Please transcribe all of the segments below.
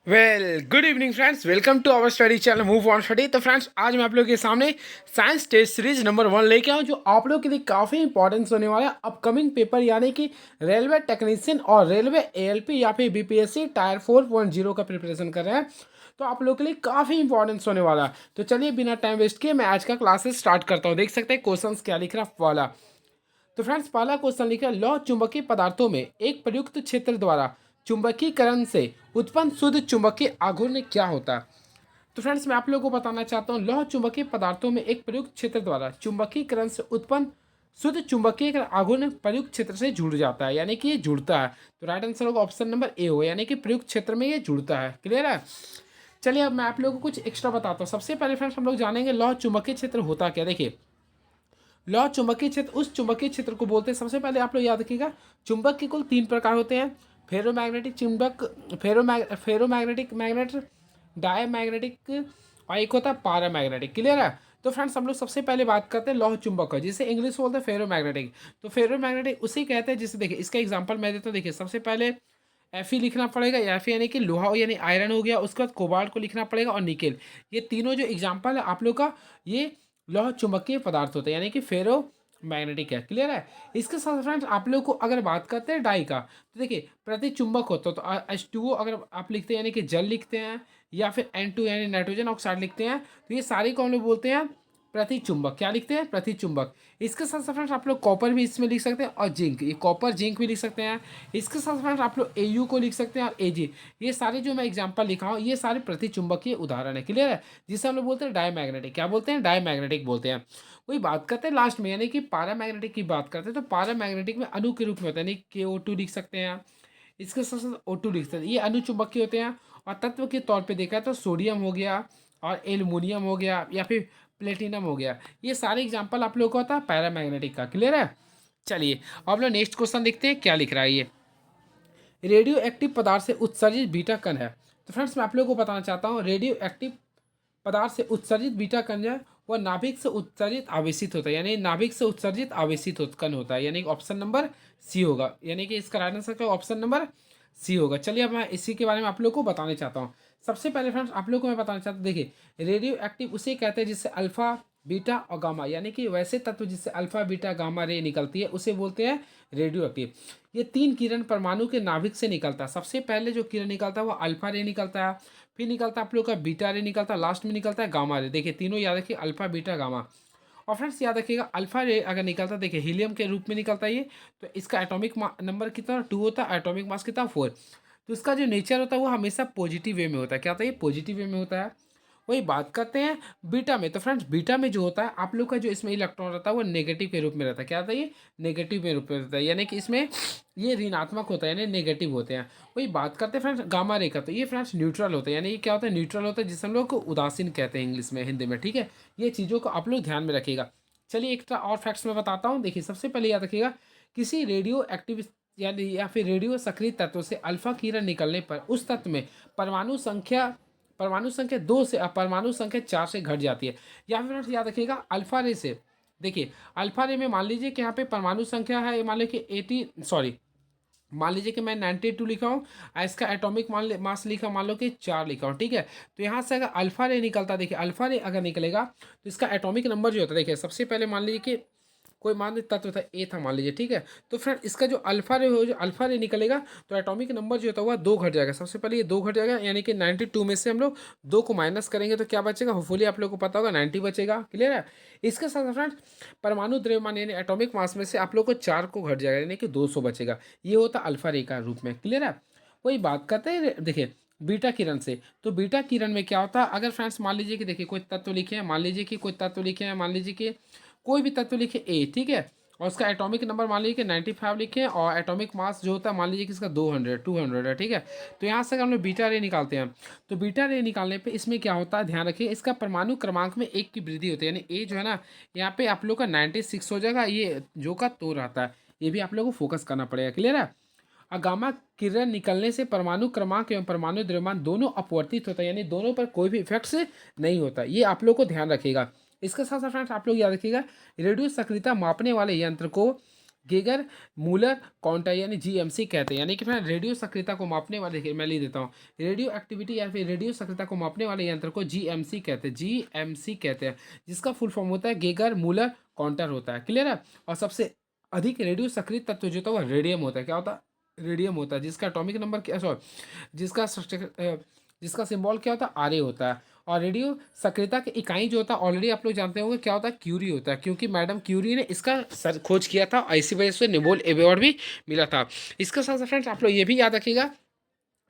Good evening friends, welcome to our study channel move on study. तो friends, आज मैं आप लोगों के सामने साइंस टेस्ट सीरीज नंबर 1 लेके आऊँ, जो आप लोगों के लिए काफ़ी इंपॉर्टेंस होने वाला है अपकमिंग पेपर, यानी कि रेलवे टेक्नीशियन और रेलवे एएलपी या फिर बीपीएससी टायर 4.0 का प्रिपरेशन कर रहे हैं। तो आप लोगों के लिए काफ़ी इंपॉर्टेंस होने वाला है। तो चलिए बिना टाइम वेस्ट किए मैं आज का क्लासेस स्टार्ट करता हूँ। देख सकते हैं क्वेश्चन क्या लिख रहा है वाला। तो फ्रेंड्स, पहला क्वेश्चन लिखा है, लौह चुंबकीय पदार्थों में एक प्रयुक्त क्षेत्र द्वारा चुंबकीकरण से उत्पन्न शुद्ध चुंबकीय आघूर्ण क्या होता है। तो फ्रेंड्स, मैं आप लोगों को बताना चाहता हूँ, लौह चुंबकीय पदार्थों में एक प्रयुक्त क्षेत्र द्वारा चुंबकीकरण से उत्पन्न शुद्ध चुंबकीय आघूर्ण प्रयुक्त क्षेत्र से जुड़ जाता है, यानी कि ये जुड़ता है। तो राइट आंसर होगा ऑप्शन नंबर ए हो, यानी कि प्रयुक्त क्षेत्र में ये जुड़ता है। क्लियर है। चलिए अब मैं आप लोगों को कुछ एक्स्ट्रा बताता हूँ। सबसे पहले फ्रेंड्स हम लोग जानेंगे लौह चुंबकीय क्षेत्र होता क्या। देखिए, लौह चुंबकीय क्षेत्र उस चुंबकीय क्षेत्र को बोलते हैं। सबसे पहले आप लोग याद रखिएगा, चुंबक के कुल 3 प्रकार होते हैं। फेरोमैग्नेटिक चुंबक, फेरोमैग्नेटिक मैग्नेट, डायमैग्नेटिक, और एक होता है पारामैग्नेटिक। क्लियर है। तो फ्रेंड्स, हम लोग सबसे पहले बात करते हैं लौह चुंबक का, जिसे इंग्लिश में बोलते हैं फेरोमैग्नेटिक। तो फेरोमैग्नेटिक उसी कहते हैं जिसे, देखिए इसका एग्जांपल मैं देता हूँ। देखिए सबसे पहले एफ लिखना पड़ेगा, एफ यानी कि लोहा यानी आयरन हो गया, उसके बाद कोबाल्ट को लिखना पड़ेगा, और निकेल। ये तीनों जो एग्जांपल है आप लोग का, ये लौह चुंबकीय पदार्थ होता है, यानी कि फेरो मैग्नेटिक है। क्लियर है। इसके साथ फ्रेंड्स आप लोग को अगर बात करते हैं डाई का, तो देखिए प्रति चुंबक होता है, तो H2O अगर आप लिखते हैं यानी कि जल लिखते हैं, या फिर N2 यानी नाइट्रोजन ऑक्साइड लिखते हैं, तो ये सारे को हम लोग बोलते हैं प्रति चुंबक। क्या लिखते हैं? प्रति चुंबक। इसके साथ साथ फ्रेंड्स आप लोग कॉपर भी इसमें लिख सकते हैं, और जिंक, ये कॉपर जिंक भी लिख सकते हैं। इसके साथ फ्रेंड्स आप लोग AU को लिख सकते हैं, और AG। ये सारे जो मैं एग्जांपल लिखा हूँ, ये सारे प्रति चुंबकीय उदाहरण है। क्लियर है। जिसे हम लोग बोलते हैं डायमैग्नेटिक। क्या बोलते हैं? डायमैग्नेटिक बोलते हैं। वही बात करते हैं लास्ट में, यानी कि पारामैग्नेटिक की बात करते हैं। तो पारामैग्नेटिक में अणु के रूप में होता है, यानी KO2 लिख सकते हैं। इसके साथ साथ O2 लिख सकते हैं। ये अणु चुंबकीय होते हैं। और तत्व के तौर पे देखा है तो सोडियम हो गया, और एल्युमिनियम हो गया, या फिर प्लेटिनम हो गया। ये सारे एग्जाम्पल आप लोगों को होता है पैरामैग्नेटिक का। क्लियर है। चलिए अब लोग नेक्स्ट क्वेश्चन देखते हैं क्या लिख रहा है ये। रेडियो एक्टिव पदार्थ से उत्सर्जित बीटा कण है। तो फ्रेंड्स, मैं आप लोगों को बताना चाहता हूँ, रेडियो एक्टिव पदार्थ से उत्सर्जित बीटा कण जो है, वह नाभिक से उत्सर्जित आवेशित होता है, यानी नाभिक से उत्सर्जित आवेशित कण होता है, यानी ऑप्शन नंबर सी होगा। यानी कि इसका right answer option number C होगा। चलिए अब मैं इसी के बारे में आप लोग को बताना चाहता हूँ। सबसे पहले फ्रेंड्स आप लोग को मैं बताना चाहता हूँ, देखिए रेडियो एक्टिव उसे कहते हैं जिससे अल्फा बीटा और गामा, यानी कि वैसे तत्व जिससे अल्फा बीटा गामा रे निकलती है, उसे बोलते हैं रेडियो एक्टिव। ये 3 किरण परमाणु के नाभिक से निकलता है। सबसे पहले जो किरण निकलता है वो अल्फा रे निकलता है, फिर निकलता है आप लोग का बीटा रे निकलता है, लास्ट में निकलता है गामा रे। देखिए तीनों याद रखिए, अल्फा बीटा गामा। और फ्रेंड्स याद रखिएगा, अल्फा रे अगर निकलता है, देखिए हीलियम के रूप में निकलता है ये, तो इसका एटॉमिक नंबर कितना 2 होता है, एटॉमिक मास कितना 4। तो इसका जो नेचर होता है वो हमेशा पॉजिटिव वे में होता है। क्या होता है? ये पॉजिटिव वे में होता है। वही बात करते हैं बीटा में। तो फ्रेंड्स बीटा में जो होता है आप लोग का जो इसमें इलेक्ट्रॉन रहता है वो नेगेटिव के रूप में रहता है। क्या होता है? ये नेगेटिव के रूप में रहता है, यानी कि इसमें ये ऋणात्मक होता है, यानी नेगेटिव होते हैं। वही बात करते हैं फ्रेंड्स गामा रे का, तो ये फ्रेंड्स न्यूट्रल होता है, यानी ये क्या होता है? न्यूट्रल होता है, जिसे हम लोग को उदासीन कहते हैं इंग्लिश में, हिंदी में। ठीक है। ये चीज़ों को आप लोग ध्यान में रखिएगा। चलिए एक और फैक्ट्स मैं बताता हूँ। देखिए सबसे पहले याद रखिएगा, किसी रेडियो एक्टिव यानी या फिर रेडियो सक्रिय तत्व से अल्फा किरण निकलने पर उस तत्व में परमाणु संख्या 2 से परमाणु संख्या 4 से घट जाती है। या फिर याद रखिएगा अल्फा रे से, देखिए अल्फा रे में मान लीजिए कि यहाँ पे परमाणु संख्या है, मान लीजिए कि 92 लिखा हूँ, इसका एटॉमिक मास लिखा मान लो कि 4 लिखा हूँ। ठीक है। तो यहाँ से अगर अल्फा रे निकलता, देखिए अल्फा रे अगर निकलेगा तो इसका एटॉमिक नंबर जो होता है, देखिए सबसे पहले मान लीजिए कि कोई मान लीजिए तत्व था ए था मान लीजिए। ठीक है। तो फ्रेंड इसका जो अल्फा रे निकलेगा, तो एटॉमिक नंबर जो होता है वह 2 घट जाएगा। सबसे पहले ये 2 घट जाएगा, यानी कि 92 में से हम लोग 2 को माइनस करेंगे तो क्या बचेगा? होपफुली आप लोग को पता होगा 90 बचेगा। क्लियर है। इसके साथ फ्रेंड परमाणु द्रव्यमान यानी एटॉमिक मास में से आप लोग को 4 को घट जाएगा, यानी कि 200 बचेगा। ये होता है अल्फा रे का रूप में। क्लियर है। वही बात करते हैं देखिए बीटा किरण से। तो बीटा किरण में क्या होता है, अगर फ्रेंड्स मान लीजिए कि देखिए कोई तत्व लिखे हैं, मान लीजिए कि कोई तत्व लिखे हैं, मान लीजिए कि कोई भी तत्व लिखे ए। ठीक है। और उसका एटॉमिक नंबर मान लीजिए कि 95 लिखे, और एटॉमिक मास जो होता है मान लीजिए कि इसका 200 है। ठीक है। तो यहाँ से अगर हम लोग बीटा रे निकालते हैं, तो बीटा रे निकालने पे इसमें क्या होता है, ध्यान रखिए, इसका परमाणु क्रमांक में 1 की वृद्धि होती है, यानी ए जो है ना, यहाँ पे आप लोग का 96 हो जाएगा, ये जो का तो रहता है। ये भी आप लोग को फोकस करना पड़ेगा। क्लियर है। और गामा किरण निकलने से परमाणु क्रमांक एवं परमाणु द्रव्यमान दोनों अपवर्तित होता है, यानी दोनों पर कोई भी इफेक्ट्स नहीं होता। ये आप लोग को ध्यान रखिएगा। इसके साथ साथ फ्रेंड्स आप लोग याद रखिएगा, रेडियो सक्रियता मापने वाले यंत्र को गेगर मूलर काउंटर यानी जीएमसी कहते हैं, यानी कि फ्रेंड रेडियो सक्रियता को मापने वाले, देखिए मैं लिख देता हूँ, रेडियो एक्टिविटी या फिर रेडियो सक्रियता को मापने वाले यंत्र को जीएमसी कहते हैं, जीएमसी कहते हैं, जिसका फुल फॉर्म होता है गेगर मूलर काउंटर होता है। क्लियर है। और सबसे अधिक रेडियो सक्रिय तत्व जो होता है वो रेडियम होता है। क्या होता है? रेडियम होता है, जिसका एटॉमिक नंबर क्या, सॉरी, जिसका जिसका सिंबल क्या होता है? आरए होता है। और रेडियो सक्रियता की इकाई जो होता है ऑलरेडी आप लोग जानते होंगे क्या होता है? क्यूरी होता है, क्योंकि मैडम क्यूरी ने इसका सर खोज किया था और इसी वजह से नोबेल अवार्ड भी मिला था। इसके साथ साथ फ्रेंड्स आप लोग ये भी याद रखिएगा,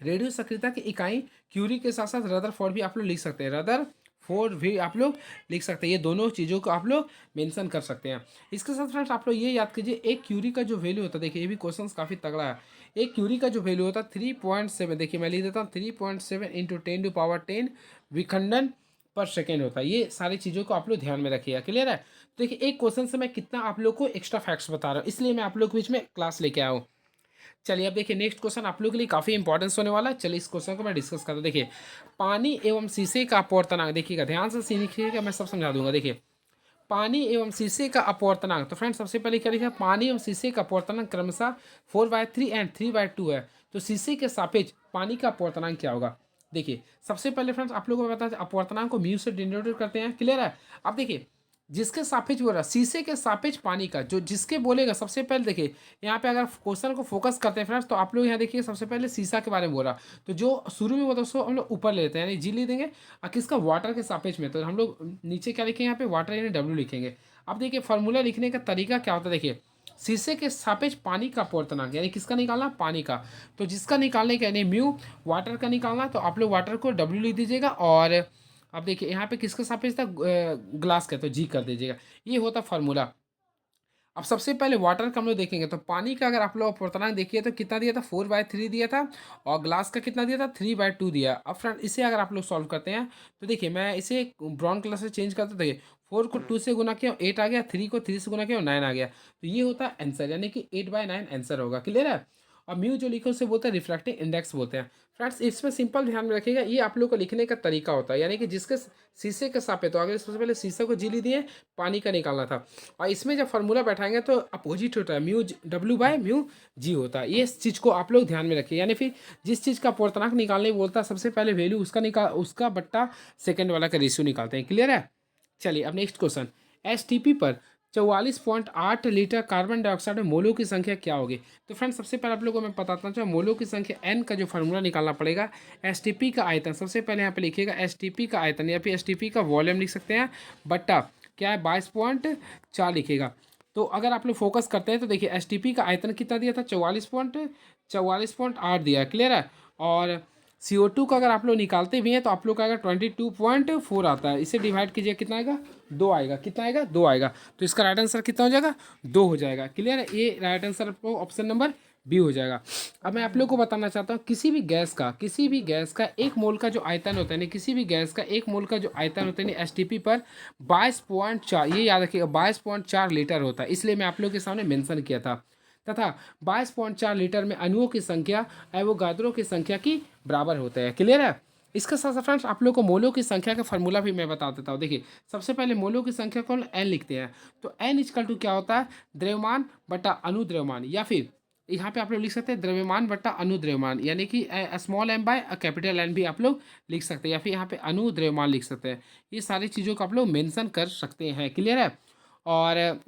रेडियो सक्रियता की इकाई क्यूरी के साथ साथ रदरफोर्ड भी आप लोग लिख सकते हैं, रदरफोर्ड भी आप लोग लिख सकते हैं। ये दोनों चीज़ों को आप लोग मेंशन कर सकते हैं। इसके साथ फ्रेंड्स आप लोग ये याद कीजिए, एक क्यूरी का जो वैल्यू होता है, देखिए ये भी क्वेश्चन काफ़ी तगड़ा है। एक क्यूरी का जो वैल्यू होता है 3.7, देखिए मैं लिख देता हूँ 3.7 इंटू 10⁻10 विखंडन पर सेकेंड होता है। ये सारी चीज़ों को आप लोग ध्यान में रखिएगा। क्लियर है। तो देखिए एक क्वेश्चन से मैं कितना आप लोग को एक्स्ट्रा फैक्ट्स बता रहा हूँ, इसलिए मैं आप लोग के बीच में क्लास लेके आया हूँ। चलिए अब देखिए नेक्स्ट क्वेश्चन आप लोगों के लिए काफ़ी इंपॉर्टेंस होने वाला है। चलिए इस क्वेश्चन को मैं डिस्कस करता हूँ। देखिए पानी एवं शीशे का अपवर्तनांक, देखिएगा ध्यान से सीखिएगा, मैं सब समझा दूंगा। देखिए पानी एवं शीशे का अपवर्तनांक, तो फ्रेंड्स सबसे पहले क्या लिखा है? पानी एवं शीशे का अपवर्तनांक क्रमशः 4/3 एंड 3/2 है। तो शीशे के सापेक्ष पानी का अपवर्तनांक क्या होगा? देखिए सबसे पहले फ्रेंड्स आप लोगों को पता है अपवर्तनांक को म्यू से डिनोट करते हैं। क्लियर है। अब देखिए जिसके सापेक्ष बोल रहा है, शीशे के सापेक्ष पानी का, जो जिसके बोलेगा सबसे पहले देखिए यहाँ पे अगर क्वेश्चन को फोकस करते हैं फ्रेंड्स, तो आप लोग यहाँ देखिए सबसे पहले शीशा के बारे में बोल रहा, तो जो शुरू में बोलता है उसको हम लोग ऊपर ले लेते हैं यानी जी ले देंगे, और किसका? वाटर के सापेक्ष में, तो हम लोग नीचे क्या लिखेंगे? यहाँ पे वाटर यानी डब्ल्यू लिखेंगे। अब देखिए फॉर्मूला लिखने का तरीका क्या होता है? देखिए शीशे के सापेक्ष पानी का अपवर्तनांक यानी किसका निकालना? पानी का। तो जिसका निकालने का यानी म्यू वाटर का निकालना, तो आप लोग वाटर को डब्ल्यू लिख दीजिएगा। और अब देखिए यहाँ पे किसका सापेक्ष था? ग्लास का, तो जी कर दीजिएगा। ये होता फार्मूला। अब सबसे पहले वाटर का हम लोग देखेंगे, तो पानी का अगर आप लोग अपवर्तनांक देखिए तो कितना दिया था? 4/3 दिया था। और ग्लास का कितना दिया था? 3/2 दिया। अब फ्रेंड इसे अगर आप लोग सॉल्व करते हैं, तो देखिए मैं इसे ब्राउन कलर से चेंज करता, देखिए 4 को 2 से गुना किया 8 आ गया, 3 को 3 से गुना किया 9 आ गया। तो ये होता है आंसर, यानी कि 8/9 आंसर होगा। क्लियर है। और म्यू जो लिखो उसे बोलते हैं रिफ्रैक्टिव इंडेक्स बोलते हैं। फ्रेंड्स इसमें सिंपल ध्यान में रखिएगा, ये आप लोग को लिखने का तरीका होता है, यानी कि जिसके शीशे के सापेक्ष, तो अगर सबसे पहले शीशे को जी ली दिए, पानी का निकालना था। और इसमें जब फार्मूला बैठाएंगे तो अपोजिट होता है, म्यू W/म्यू जी होता है। ये इस चीज़ को आप लोग ध्यान में रखिए, यानी फिर जिस चीज़ का अपवर्तनांक निकालने बोलता है सबसे पहले वैल्यू उसका बट्टा सेकंड वाला का रेशियो निकालते हैं। क्लियर है। चलिए अब नेक्स्ट क्वेश्चन, एसटीपी पर 44.8 लीटर कार्बन डाइऑक्साइड में मोलों की संख्या क्या होगी? तो फ्रेंड्स सबसे पहले आप लोगों को मैं बताता हूँ, मोलों की संख्या एन का जो फार्मूला निकालना पड़ेगा, एसटीपी का आयतन, सबसे पहले यहाँ पे लिखिएगा एसटीपी का आयतन या फिर एसटीपी का वॉल्यूम लिख सकते हैं, बट्टा क्या है? 22.4 लिखिएगा। तो अगर आप लोग फोकस करते हैं तो देखिए एसटीपी का आयतन कितना दिया था? 44.8 दिया। क्लियर है। और CO2 का अगर आप लोग निकालते भी हैं तो आप लोग का आएगा 22.4 आता है। इसे डिवाइड कीजिए, कितना आएगा? 2 आएगा। कितना आएगा? 2 आएगा। तो इसका राइट आंसर कितना हो जाएगा? 2 हो जाएगा। क्लियर है। ये राइट आंसर आपको ऑप्शन नंबर बी हो जाएगा। अब मैं आप लोग को बताना चाहता हूँ, किसी भी गैस का 1 मोल का जो आयतन होता है, यानी किसी भी गैस का 1 मोल का जो आयतन होता है यानी एसटीपी पर 22.4, ये याद रखिएगा 22.4 लीटर होता है, इसलिए मैं आप लोग के सामने मेंशन किया था। तथा 22.4 लीटर में अणुओं की संख्या एवोगाद्रो की संख्या की बराबर होता है। क्लियर है। इसके साथ साथ फ्रेंड्स आप लोग को मोलों की संख्या का फार्मूला भी मैं बता देता हूँ। देखिए सबसे पहले मोलों की संख्या को एन लिखते हैं, तो एन इक्वल टू क्या होता है? द्रव्यमान बटा अनुद्रव्यमान, या फिर यहाँ पे आप लोग लिख सकते हैं द्रव्यमान बटा अनुद्रव्यमान, यानी कि small M by capital N भी आप लोग लिख सकते हैं, या फिर यहाँ पे अनुद्रव्यमान लिख सकते हैं। ये सारी चीज़ों को आप लोग मेंशन कर सकते हैं। क्लियर है। और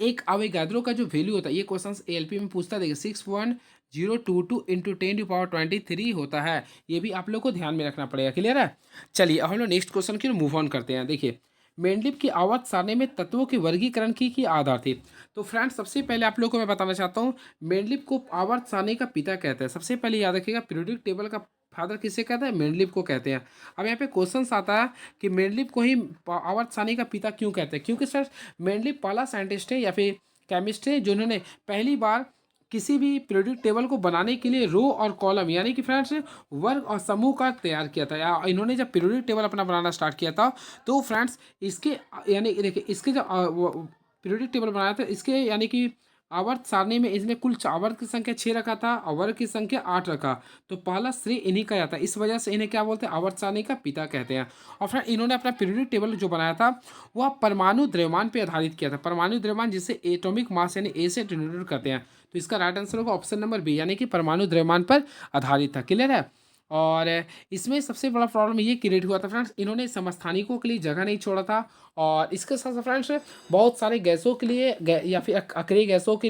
एक अवोगाद्रो का जो वैल्यू होता है, ये क्वेश्चन एएलपी में पूछता है, देखिए 6.022 इंटू 10⁻23 होता है। ये भी आप लोग को ध्यान में रखना पड़ेगा। क्लियर है। चलिए अब हम लोग नेक्स्ट क्वेश्चन की मूव ऑन करते हैं। देखिए मेंडलीव की आवर्त सारणी में तत्वों के वर्गीकरण की आधार थी। तो फ्रेंड्स सबसे पहले आप लोग को मैं बताना चाहता हूँ, मेंडलीव को आवर्त सारणी का पिता कहते हैं। सबसे पहले याद रखिएगा पीरियोडिक टेबल का फादर किसे कहते हैं? मेंडलीव को कहते हैं। अब यहाँ पे क्वेश्चन आता है कि मेंडलीव को ही आवर्त सारणी का पिता क्यों कहते हैं? क्योंकि सर मेंडलीव पहला साइंटिस्ट है या फिर केमिस्ट है जिन्होंने पहली बार किसी भी पीरियोडिक टेबल को बनाने के लिए रो और कॉलम यानी कि फ्रेंड्स वर्ग और समूह का तैयार किया था। या इन्होंने जब पीरियोडिक टेबल अपना बनाना स्टार्ट किया था, तो फ्रेंड्स इसके यानी देखिए इसके जब पीरियोडिक टेबल बनाया था, इसके यानी कि आवर्त सारणी में इसने कुल आवर्त की संख्या 6 रखा था और वर्ग की संख्या 8 रखा, तो पहला श्रेय इन्हीं का जाता है। इस वजह से इन्हें क्या बोलते हैं, आवर्त सारणी का पिता कहते हैं। और फ्रेंड इन्होंने अपना पीरियोडिक टेबल जो बनाया था वह परमाणु द्रव्यमान पे आधारित किया था। परमाणु द्रव्यमान जिसे एटॉमिक मास यानी ए से डिनोट करते हैं। तो इसका राइट आंसर होगा ऑप्शन नंबर बी, यानी कि परमाणु द्रव्यमान पर आधारित था। क्लियर है। और इसमें सबसे बड़ा प्रॉब्लम ये क्रिएट हुआ था फ्रेंड्स, इन्होंने समस्थानिकों के लिए जगह नहीं छोड़ा था। और इसके साथ साथ फ्रेंड्स बहुत सारे गैसों के लिए या फिर अक्रिय गैसों के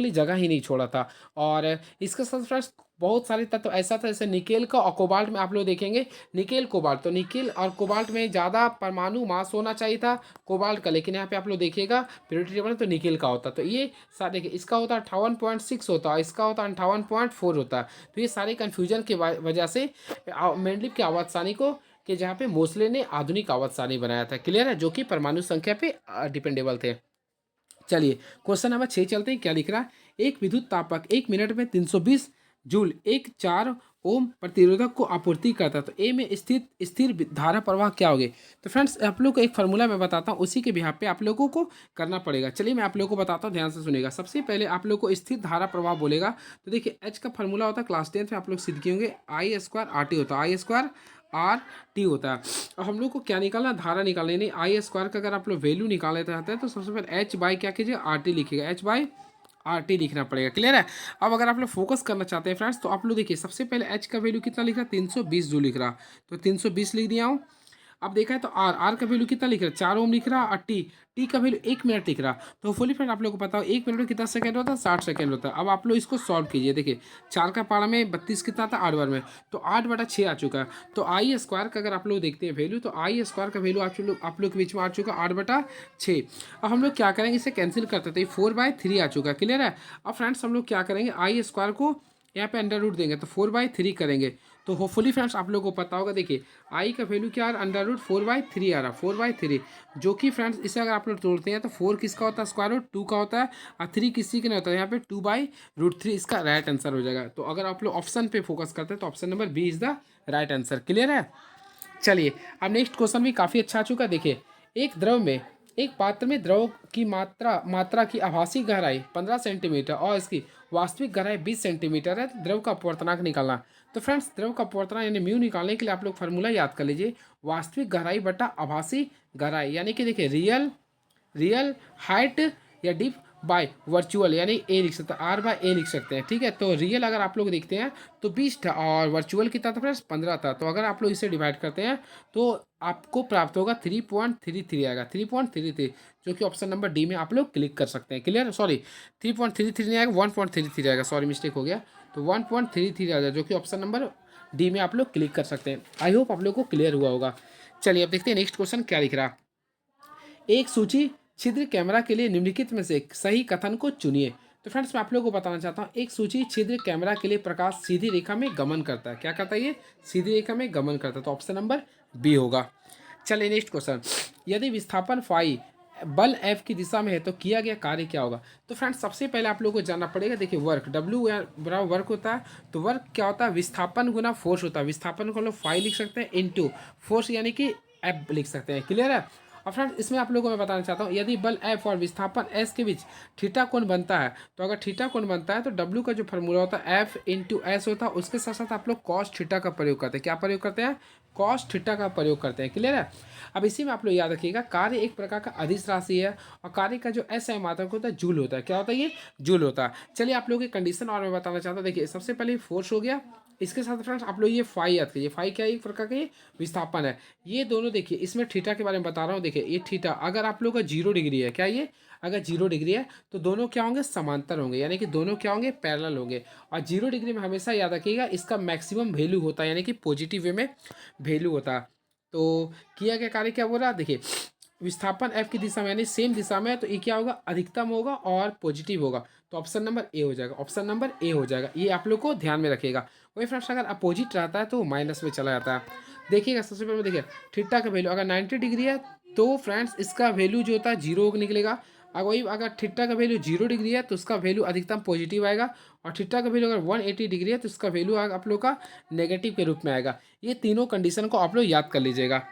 लिए जगह ही नहीं छोड़ा था। और इसके साथ फ्रेंड्स बहुत सारे तत्व ऐसा था, जैसे निकेल का और कोबाल्ट में आप लोग देखेंगे निकेल कोबाल्ट, तो निकेल और कोबाल्ट में ज़्यादा परमाणु मास होना चाहिए था कोबाल्ट का, लेकिन यहाँ पे आप लोग देखिएगा पीरियोडिक टेबल में तो निकेल का होता। तो ये सारे देखिए, इसका होता 58.6 होता है, इसका होता 58.4 होता है। तो ये सारे कन्फ्यूजन की वजह से मेंडलीव की आवर्त सारणी को कि जहाँ पे मोसले ने आधुनिक आवर्त सारणी बनाया था। क्लियर है, जो कि परमाणु संख्या पे डिपेंडेबल थे। चलिए क्वेश्चन नंबर 6 चलते हैं। क्या लिख रहा है, एक विद्युत तापक 1 मिनट में 320 जूल एक 4 ओम प्रतिरोधक को आपूर्ति करता है, तो ए में स्थित स्थिर धारा प्रवाह क्या होगी। तो फ्रेंड्स आप लोग को एक फार्मूला मैं बताता हूँ, उसी के बिहार पे आप लोगों को करना पड़ेगा। चलिए मैं आप लोगों को बताता हूँ, ध्यान से सुनिएगा। सबसे पहले आप लोग को स्थिर धारा प्रवाह बोलेगा, तो देखिए एच का फार्मूला होता है क्लास 10 में आप लोग सीख गए होंगे, आई स्क्वायर आर टी होता है, आई स्क्वायर आर टी होता है। और हम लोग को क्या निकालना, धारा निकालनी, नहीं आई स्क्वायर का अगर आप लोग वैल्यू निकालना चाहते हैं तो सबसे पहले एच बाई क्या कीजिए आर टी लिखिएगा, एच बाई आर टी लिखना पड़ेगा। क्लियर है। अब अगर आप लोग फोकस करना चाहते हैं फ्रेंड्स, तो आप लोग देखिए सबसे पहले एच का वैल्यू कितना लिख रहा है, 320 जूल लिख रहा, तो 320 लिख दिया हूँ। अब देखा है तो आर आर का वैल्यू कितना लिख रहा है, 4 ओम लिख रहा, और टी टी का वैल्यू 1 मिनट लिख रहा। तो फुली फ्रेंड आप लोग को पता हो 1 मिनट में कितना सेकंड होता है, 60 सेकंड होता है। अब आप लोग इसको सॉल्व कीजिए, देखिए 4 का पारा में 32 कितना था 8 बार में, तो 8/6 आ चुका है। तो आई स्क्वायर का अगर आप लोग देखते हैं वैल्यू, तो आई स्क्वायर का वैल्यू आप लोग के बीच में आ चुका 8/6। अब हम लोग क्या करेंगे, इसे कैंसिल करते थे, 4/3 आ चुका है। क्लियर है। अब फ्रेंड्स हम लोग क्या करेंगे, आई स्क्वायर को यहाँ पे अंडर रूट देंगे तो 4/3 करेंगे। तो होपफुली फ्रेंड्स आप लोगों को पता होगा, देखिए आई का वैल्यू क्या आ रहा है, अंडर रूट 4/3 आ रहा, 4/3, जो कि फ्रेंड्स इसे अगर आप लोग तोड़ते हैं तो 4 किसका होता है, स्क्वायर रूट 2 का होता है, और 3 किसी का नहीं होता है, यहाँ पे 2/√3 इसका राइट आंसर हो जाएगा। तो अगर आप लोग ऑप्शन पे फोकस करते हैं तो option number B is the right answer. Clear है। चलिए अब नेक्स्ट क्वेश्चन भी काफ़ी अच्छा आ चुका है। देखिए एक पात्र में द्रव की मात्रा की आभासी गहराई 15 सेंटीमीटर और इसकी वास्तविक गहराई 20 सेंटीमीटर है, तो द्रव का अपवर्तनांक निकालना। तो फ्रेंड्स द्रव का अपवर्तनांक यानी म्यू निकालने के लिए आप लोग फार्मूला याद कर लीजिए, वास्तविक गहराई बटा आभासी गहराई, यानी कि देखिए रियल हाइट या डिप बाय वर्चुअल, यानी ए लिख सकते हैं, आर बाय ए लिख सकते हैं। ठीक है, तो रियल अगर आप लोग देखते हैं तो 20 था और वर्चुअल कितना था फ्रेंड्स, 15 था। तो अगर आप लोग इसे डिवाइड करते हैं तो आपको प्राप्त होगा 3.33 आएगा, 3.33, जो कि ऑप्शन नंबर डी में आप लोग क्लिक कर सकते हैं। क्लियर, सॉरी 3.33 नहीं आएगा, 1.33 आएगा, सॉरी मिस्टेक हो गया। तो 1.33 आ जाए, जो कि ऑप्शन नंबर डी में आप लोग क्लिक कर सकते हैं। आई होप आप लोग को क्लियर हुआ होगा। चलिए अब देखते हैं नेक्स्ट क्वेश्चन क्या लिख रहा। एक सूची छिद्र कैमरा के लिए निम्नलिखित में से सही कथन को चुनिए। तो फ्रेंड्स मैं आप लोगों को बताना चाहता हूँ, एक सूची छिद्र कैमरा के लिए प्रकाश सीधी रेखा में गमन करता है। क्या करता है ये, सीधी रेखा में गमन करता है, तो ऑप्शन नंबर बी होगा। चलिए नेक्स्ट क्वेश्चन, यदि विस्थापन फाई बल एफ की दिशा में है तो किया गया कार्य क्या होगा। तो फ्रेंड्स सबसे पहले आप लोगों को जानना पड़ेगा, देखिए वर्क डब्ल्यू बराबर वर्क होता है, तो वर्क क्या होता है, विस्थापन गुना फोर्स होता है। विस्थापन को हम लोग फाई लिख सकते हैं इनटू फोर्स यानी कि एफ लिख सकते हैं। क्लियर है। और फ्रेंड्स इसमें आप लोगों को मैं बताना चाहता हूँ, यदि बल एफ और विस्थापन एस के बीच थीटा कोण बनता है, तो अगर थीटा कोण बनता है तो डब्ल्यू का जो फॉर्मूला होता है एफ इंटू एस होता है, उसके साथ साथ आप लोग कॉस थीटा का प्रयोग करते हैं। क्या प्रयोग करते हैं, कॉस थीटा का प्रयोग करते हैं। क्लियर है। अब इसी में आप लोग याद रखिएगा, कार्य एक प्रकार का अदिश राशि है और कार्य का जो एस है मात्रक होता है जूल होता है। क्या होता है ये, जूल होता है। चलिए आप लोगों की कंडीशन और मैं बताना चाहता हूँ, देखिए सबसे पहले फोर्स हो गया, इसके साथ फ्रेंड्स आप लोग ये फाई याद कीजिए, फाई क्या है, एक प्रकार का ये विस्थापन है। ये दोनों देखिए, इसमें थीटा के बारे में बता रहा हूँ, देखिए ये थीटा अगर आप लोग का 0 डिग्री है, क्या ये अगर 0 डिग्री है तो दोनों क्या होंगे, समांतर होंगे, यानी कि दोनों क्या होंगे, पैरेलल होंगे। और 0 डिग्री में हमेशा याद रखिएगा इसका मैक्सिमम वैल्यू होता है, यानी कि पॉजिटिव वे में वैल्यू होता है। तो किया गया कार्य क्या बोल रहा है, देखिए विस्थापन एफ की दिशा में यानी सेम दिशा में है, तो ये क्या होगा, अधिकतम होगा और पॉजिटिव होगा, तो ऑप्शन नंबर ए हो जाएगा, ऑप्शन नंबर ए हो जाएगा। ये आप लोग को ध्यान में रखिएगा। वही फ्रेंड्स अगर अपोजिट रहता है तो माइनस में चला जाता है। देखिएगा सबसे पहले देखिए थीटा का वैल्यू अगर 90 डिग्री है तो फ्रेंड्स इसका वैल्यू जो होता है 0 निकलेगा। अगर थीटा का वैल्यू 0 डिग्री है तो उसका वैल्यू अधिकतम पॉजिटिव आएगा, और थीटा का वैल्यू अगर 180 डिग्री है तो उसका वैल्यू आप लोग का नेगेटिव के रूप में आएगा। ये तीनों कंडीशन को आप लोग याद कर लीजिएगा।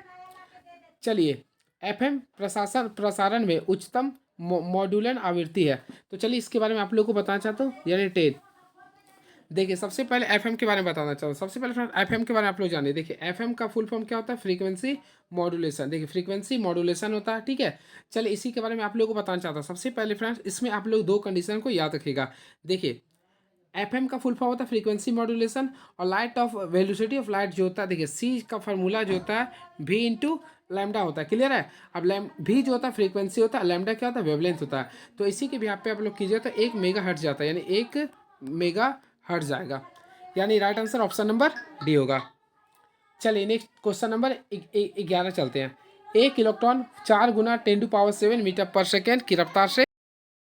चलिए एफएम प्रसारण में उच्चतम मॉड्यूलन आवृत्ति है। तो चलिए इसके बारे में आप लोगों को बताना चाहता हूँ, यानी टेन। देखिए सबसे पहले एफएम के बारे में बताना चाहता हूँ। सबसे पहले फ्रेंड एफएम के बारे में आप लोग जानिए। देखिए एफएम का फुल फॉर्म क्या होता है, फ्रीक्वेंसी मॉड्यूलेशन। देखिए फ्रीक्वेंसी मॉड्यूलेशन होता है, ठीक है। चलिए इसी के बारे में आप लोगों को बताना चाहता हूँ। सबसे पहले फ्रेंड्स इसमें आप लोग दो कंडीशन को याद रखिएगा। देखिए एफएम का फुल फॉर्म होता है फ्रीक्वेंसी मॉड्यूलेशन, और light of velocity of light जो होता है, देखिए सी का फार्मूला जो होता है वी इंटू लैम्डा होता है, क्लियर है। अब लैम भी जो होता है फ्रीक्वेंसी होता है, लैम्डा क्या होता है, वेवलेंथ होता है। तो इसी के भी यहाँ पे आप लोग कीजिए तो 1 मेगा हर्ट्ज जाता है, यानी 1 मेगा हर्ट्ज आएगा, यानी right answer option number D होगा। चलिए नेक्स्ट क्वेश्चन नंबर 11 चलते हैं। एक इलेक्ट्रॉन 4 × 10⁻⁷ मीटर पर सेकेंड की रफ्तार से